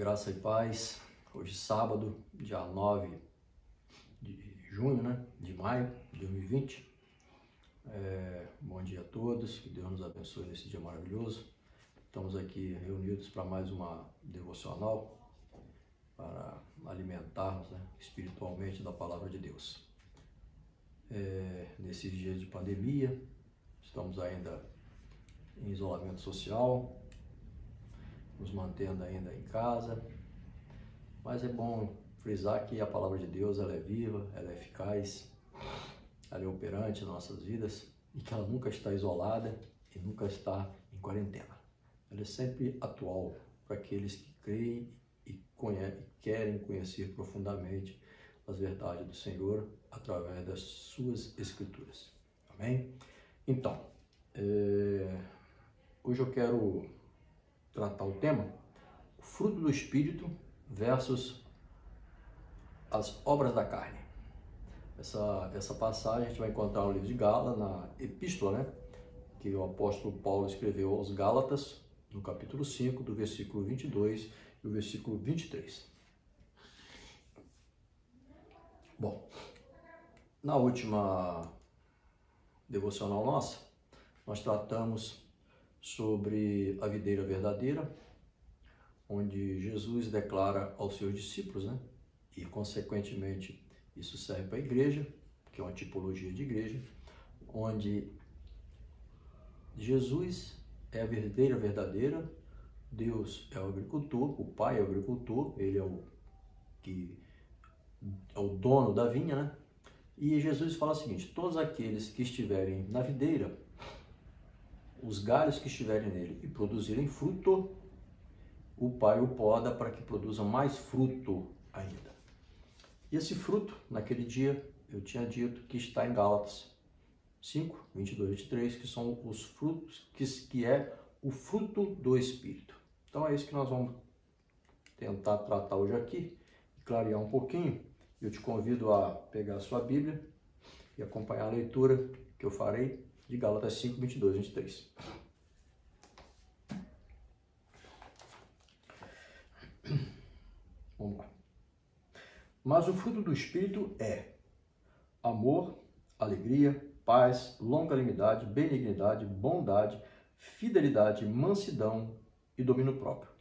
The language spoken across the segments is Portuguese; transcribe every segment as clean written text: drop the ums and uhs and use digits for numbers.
Graça e paz. Hoje sábado, dia 9 de junho, de maio de 2020. Bom dia a todos, que Deus nos abençoe nesse dia maravilhoso. Estamos aqui reunidos para mais uma devocional, para alimentarmos espiritualmente da palavra de Deus. Nesses dias de pandemia, estamos ainda em isolamento social, nos mantendo ainda em casa, mas é bom frisar que a palavra de Deus ela é viva, ela é eficaz, ela é operante nas nossas vidas e que ela nunca está isolada e nunca está em quarentena. Ela é sempre atual para aqueles que creem e querem conhecer profundamente as verdades do Senhor através das suas escrituras. Amém? Então, hoje eu quero tratar o tema o fruto do Espírito versus as obras da carne. Essa passagem a gente vai encontrar no livro de Gálatas, na epístola, que o apóstolo Paulo escreveu aos Gálatas, no capítulo 5, do versículo 22 e o versículo 23. Bom, na última devocional nossa, nós tratamos sobre a videira verdadeira, onde Jesus declara aos seus discípulos, e consequentemente isso serve para a igreja, que é uma tipologia de igreja, onde Jesus é a videira verdadeira, Deus é o agricultor, o Pai é o agricultor, Ele é o dono da vinha, E Jesus fala o seguinte: todos aqueles que estiverem na videira, os galhos que estiverem nele e produzirem fruto, o Pai o poda para que produzam mais fruto ainda. E esse fruto, naquele dia, eu tinha dito que está em Gálatas 5, 22 e 23, que são os frutos, que é o fruto do Espírito. Então é isso que nós vamos tentar tratar hoje aqui, clarear um pouquinho. Eu te convido a pegar a sua Bíblia e acompanhar a leitura que eu farei de Gálatas 5, 22 e 23. Vamos lá. Mas o fruto do Espírito é amor, alegria, paz, longanimidade, benignidade, bondade, fidelidade, mansidão e domínio próprio.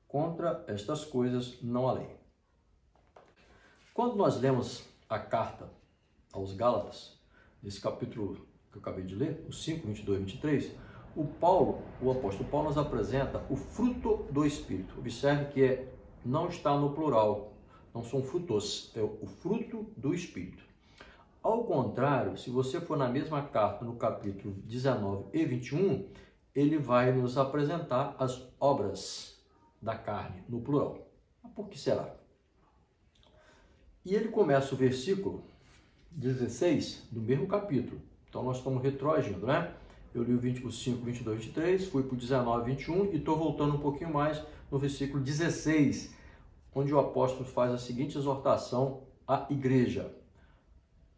Contra estas coisas não há lei. Quando nós lemos a carta aos Gálatas, nesse capítulo que eu acabei de ler, o 5, 22 e 23, o apóstolo Paulo nos apresenta o fruto do Espírito. Observe que não está no plural, não são frutos, é o fruto do Espírito. Ao contrário, se você for na mesma carta, no capítulo 19 e 21, ele vai nos apresentar as obras da carne, no plural. Mas por que será? E ele começa o versículo 16 do mesmo capítulo. Então nós estamos retroagindo, Eu li o 5, 22 e 23, fui para o 19, 21 e estou voltando um pouquinho mais no versículo 16, onde o apóstolo faz a seguinte exortação à igreja: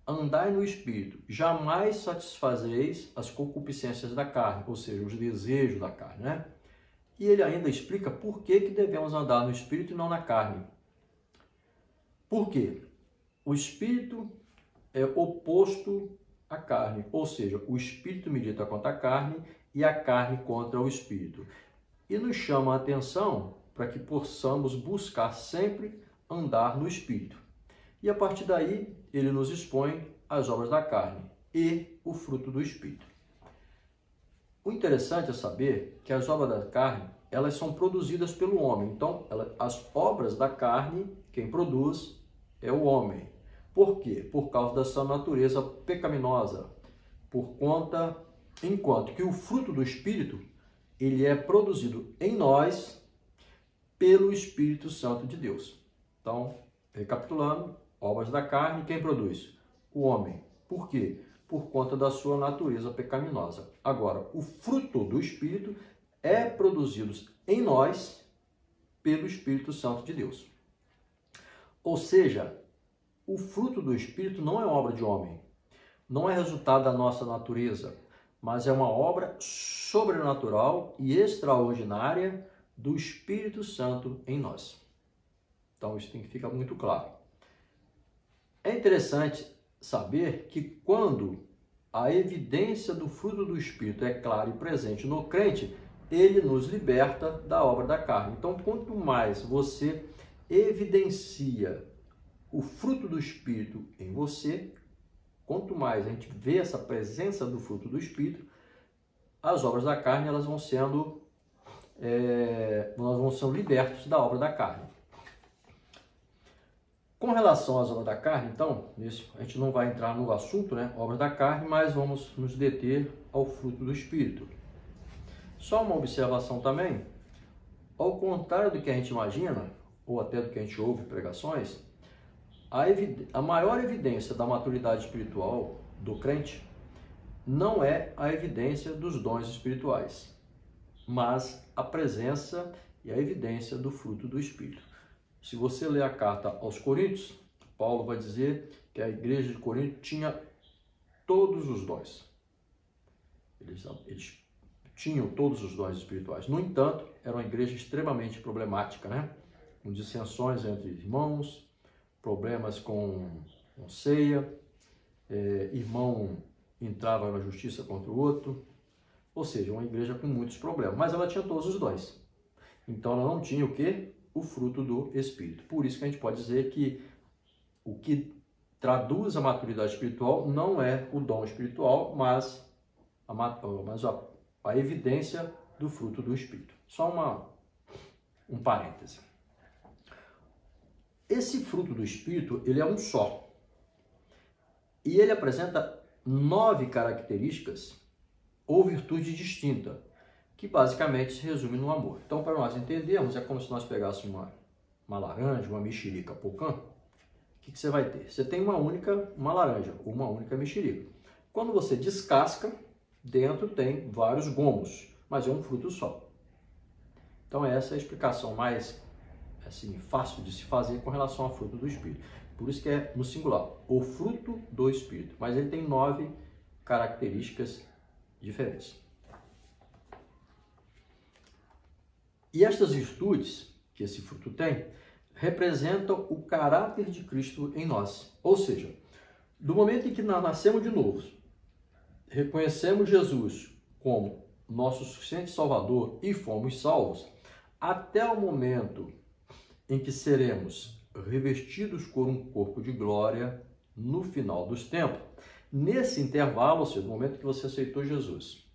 andai no Espírito, jamais satisfazeis as concupiscências da carne, ou seja, os desejos da carne, E ele ainda explica por que devemos andar no Espírito e não na carne. Por quê? O Espírito é oposto à carne, ou seja, o Espírito milita contra a carne e a carne contra o Espírito. E nos chama a atenção para que possamos buscar sempre andar no Espírito. E a partir daí, ele nos expõe as obras da carne e o fruto do Espírito. O interessante é saber que as obras da carne, elas são produzidas pelo homem. Então, as obras da carne, quem produz é o homem. Por quê? Por causa da sua natureza pecaminosa. Enquanto que o fruto do Espírito, ele é produzido em nós pelo Espírito Santo de Deus. Então, recapitulando, obras da carne, quem produz? O homem. Por quê? Por conta da sua natureza pecaminosa. Agora, o fruto do Espírito é produzido em nós pelo Espírito Santo de Deus. Ou seja, o fruto do Espírito não é obra de homem, não é resultado da nossa natureza, mas é uma obra sobrenatural e extraordinária do Espírito Santo em nós. Então, isso tem que ficar muito claro. É interessante saber que quando a evidência do fruto do Espírito é clara e presente no crente, ele nos liberta da obra da carne. Então, quanto mais você evidencia o fruto do Espírito em você, quanto mais a gente vê essa presença do fruto do Espírito, as obras da carne elas vão sendo nós vamos ser libertos da obra da carne. Com relação às obras da carne, então, a gente não vai entrar no assunto, né, obras da carne, mas vamos nos deter ao fruto do Espírito. Só uma observação também, ao contrário do que a gente imagina, ou até do que a gente ouve em pregações, a maior evidência da maturidade espiritual do crente não é a evidência dos dons espirituais, mas a presença e a evidência do fruto do Espírito. Se você ler a carta aos Coríntios, Paulo vai dizer que a igreja de Corinto tinha todos os dons. Eles tinham todos os dons espirituais. No entanto, era uma igreja extremamente problemática, né? Com dissensões entre irmãos, problemas com ceia, irmão entrava na justiça contra o outro, ou seja, uma igreja com muitos problemas. Mas ela tinha todos os dons. Então ela não tinha o quê? O fruto do Espírito. Por isso que a gente pode dizer que o que traduz a maturidade espiritual não é o dom espiritual, mas a evidência do fruto do Espírito. Só um parêntese. Esse fruto do Espírito, ele é um só. E ele apresenta 9 características ou virtude distinta, que basicamente se resume no amor. Então, para nós entendermos, é como se nós pegássemos uma laranja, uma mexerica pocã. O que você vai ter? Você tem uma laranja, ou uma única mexerica. Quando você descasca, dentro tem vários gomos, mas é um fruto só. Então, essa é a explicação mais fácil de se fazer com relação ao fruto do Espírito. Por isso que é no singular, o fruto do Espírito. Mas ele tem 9 características diferentes. E estas virtudes que esse fruto tem representam o caráter de Cristo em nós. Ou seja, do momento em que nós nascemos de novo, reconhecemos Jesus como nosso suficiente Salvador e fomos salvos, até o momento em que seremos revestidos com um corpo de glória no final dos tempos. Nesse intervalo, ou seja, no momento que você aceitou Jesus,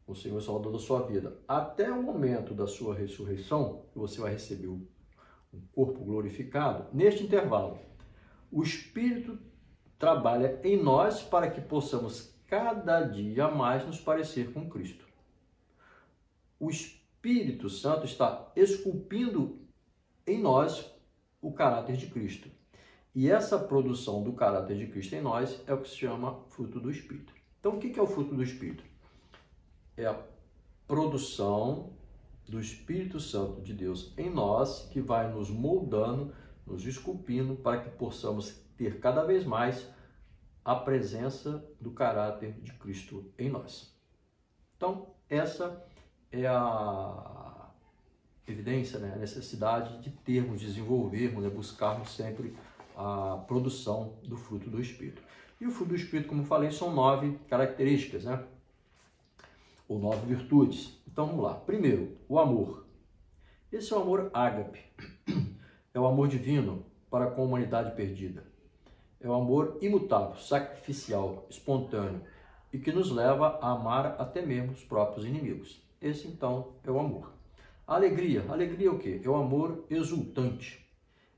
o Senhor Salvador da sua vida, até o momento da sua ressurreição, que você vai receber um corpo glorificado, neste intervalo, o Espírito trabalha em nós para que possamos cada dia mais nos parecer com Cristo. O Espírito Santo está esculpindo em nós o caráter de Cristo. E essa produção do caráter de Cristo em nós é o que se chama fruto do Espírito. Então, o que é o fruto do Espírito? É a produção do Espírito Santo de Deus em nós, que vai nos moldando, nos esculpindo, para que possamos ter cada vez mais a presença do caráter de Cristo em nós. Então, essa é a evidência, né? A necessidade de termos, desenvolvermos, né? Buscarmos sempre a produção do fruto do Espírito. E o fruto do Espírito, como falei, são 9 características, né? Ou 9 virtudes. Então, vamos lá. Primeiro, o amor. Esse é o amor ágape. É o amor divino para com a humanidade perdida. É o amor imutável, sacrificial, espontâneo e que nos leva a amar até mesmo os próprios inimigos. Esse, então, é o amor. A alegria. Alegria é o quê? É o amor exultante.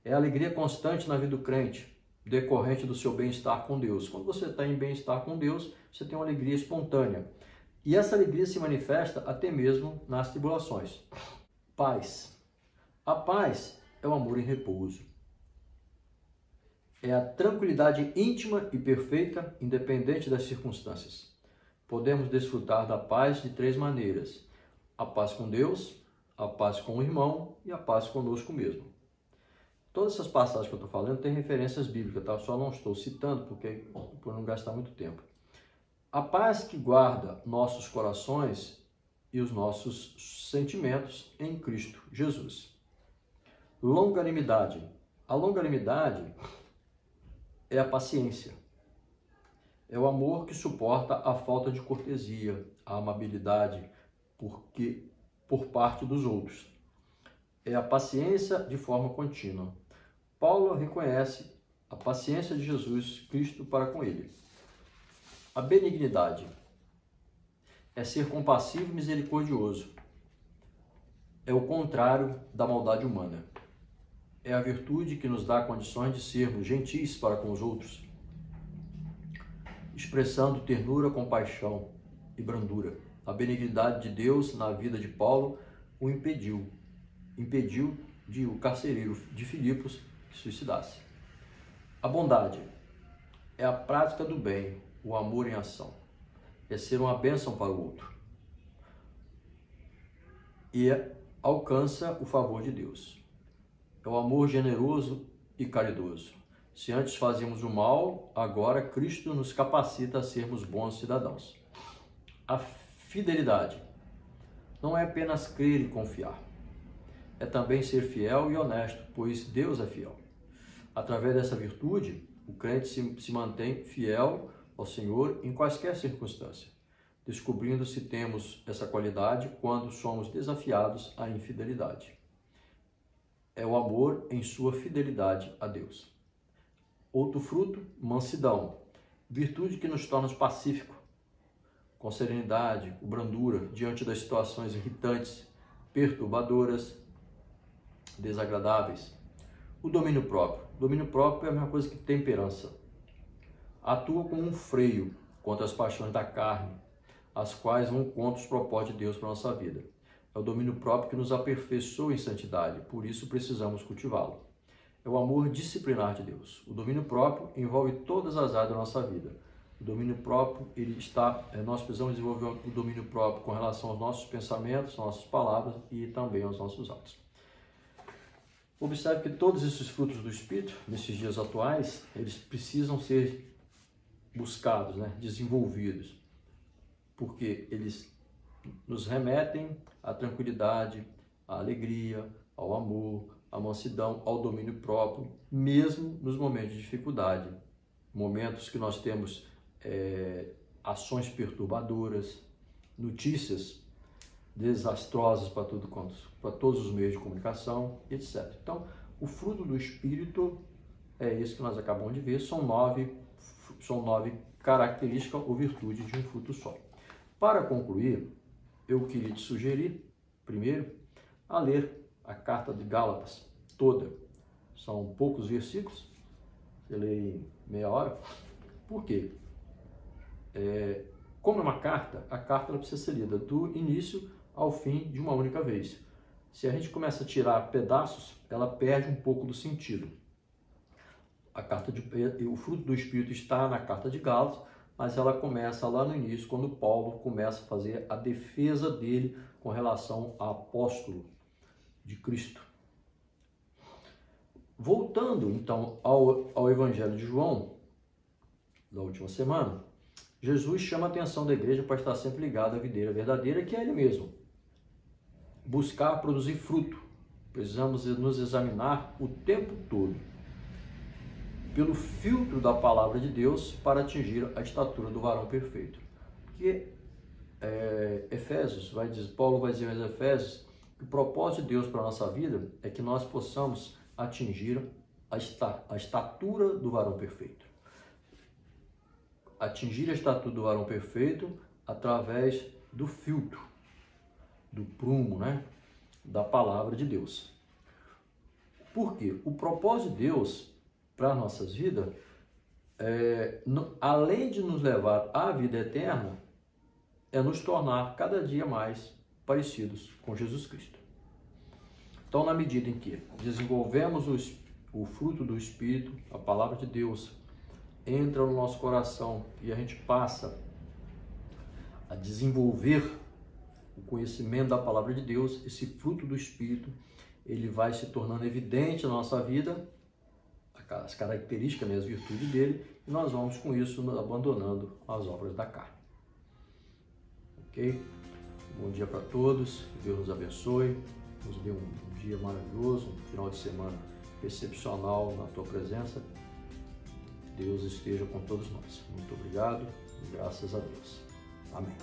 É a alegria constante na vida do crente, decorrente do seu bem-estar com Deus. Quando você está em bem-estar com Deus, você tem uma alegria espontânea. E essa alegria se manifesta até mesmo nas tribulações. Paz. A paz é o amor em repouso. É a tranquilidade íntima e perfeita, independente das circunstâncias. Podemos desfrutar da paz de 3 maneiras: a paz com Deus, a paz com o irmão e a paz conosco mesmo. Todas essas passagens que eu estou falando têm referências bíblicas, tá? Só não estou citando por não gastar muito tempo. A paz que guarda nossos corações e os nossos sentimentos em Cristo Jesus. Longanimidade. A longanimidade é a paciência. É o amor que suporta a falta de cortesia, a amabilidade por parte dos outros. É a paciência de forma contínua. Paulo reconhece a paciência de Jesus Cristo para com ele. A benignidade é ser compassivo e misericordioso. É o contrário da maldade humana. É a virtude que nos dá condições de sermos gentis para com os outros, expressando ternura, compaixão e brandura. A benignidade de Deus na vida de Paulo o impediu de o carcereiro de Filipos se suicidasse. A bondade é a prática do bem, o amor em ação. É ser uma bênção para o outro. E alcança o favor de Deus. É o amor generoso e caridoso. Se antes fazíamos o mal, agora Cristo nos capacita a sermos bons cidadãos. A fidelidade não é apenas crer e confiar. É também ser fiel e honesto, pois Deus é fiel. Através dessa virtude, o crente se mantém fiel ao Senhor em quaisquer circunstâncias, descobrindo se temos essa qualidade quando somos desafiados à infidelidade. É o amor em sua fidelidade a Deus. Outro fruto, mansidão, virtude que nos torna pacíficos, com serenidade, com brandura, diante das situações irritantes, perturbadoras, desagradáveis. O domínio próprio. O domínio próprio é a mesma coisa que temperança. Atua como um freio contra as paixões da carne, as quais vão contra os propósitos de Deus para a nossa vida. É o domínio próprio que nos aperfeiçoa em santidade, por isso precisamos cultivá-lo. É o amor disciplinar de Deus. O domínio próprio envolve todas as áreas da nossa vida. O domínio próprio, nós precisamos desenvolver o domínio próprio com relação aos nossos pensamentos, às nossas palavras e também aos nossos atos. Observe que todos esses frutos do Espírito, nesses dias atuais, eles precisam ser buscados, desenvolvidos, porque eles nos remetem à tranquilidade, à alegria, ao amor, à mansidão, ao domínio próprio, mesmo nos momentos de dificuldade, momentos que nós temos ações perturbadoras, notícias desastrosas para todos os meios de comunicação, etc. Então, o fruto do Espírito é isso que nós acabamos de ver, são nove características ou virtudes de um fruto só. Para concluir, eu queria te sugerir, primeiro, a ler a carta de Gálatas toda. São poucos versículos, você lê em meia hora. Por quê? Como é uma carta, a carta ela precisa ser lida do início ao fim de uma única vez. Se a gente começa a tirar pedaços, ela perde um pouco do sentido. O fruto do Espírito está na carta de Gálatas, mas ela começa lá no início, quando Paulo começa a fazer a defesa dele com relação ao apóstolo de Cristo. Voltando, então, ao Evangelho de João, da última semana, Jesus chama a atenção da igreja para estar sempre ligada à videira verdadeira, que é Ele mesmo. Buscar produzir fruto. Precisamos nos examinar o tempo todo pelo filtro da palavra de Deus para atingir a estatura do varão perfeito. Porque Paulo vai dizer aos Efésios que o propósito de Deus para a nossa vida é que nós possamos atingir a estatura do varão perfeito. Atingir a estatura do varão perfeito através do filtro, do prumo, da palavra de Deus. Por quê? O propósito de Deus para as nossas vidas, além de nos levar à vida eterna, é nos tornar cada dia mais parecidos com Jesus Cristo. Então, na medida em que desenvolvemos o fruto do Espírito, a palavra de Deus entra no nosso coração e a gente passa a desenvolver o conhecimento da palavra de Deus, esse fruto do Espírito, ele vai se tornando evidente na nossa vida, as características, as virtudes dele, e nós vamos com isso abandonando as obras da carne. Ok? Bom dia para todos, que Deus nos abençoe, nos dê um dia maravilhoso, um final de semana excepcional na Tua presença. Deus esteja com todos nós. Muito obrigado e graças a Deus. Amém.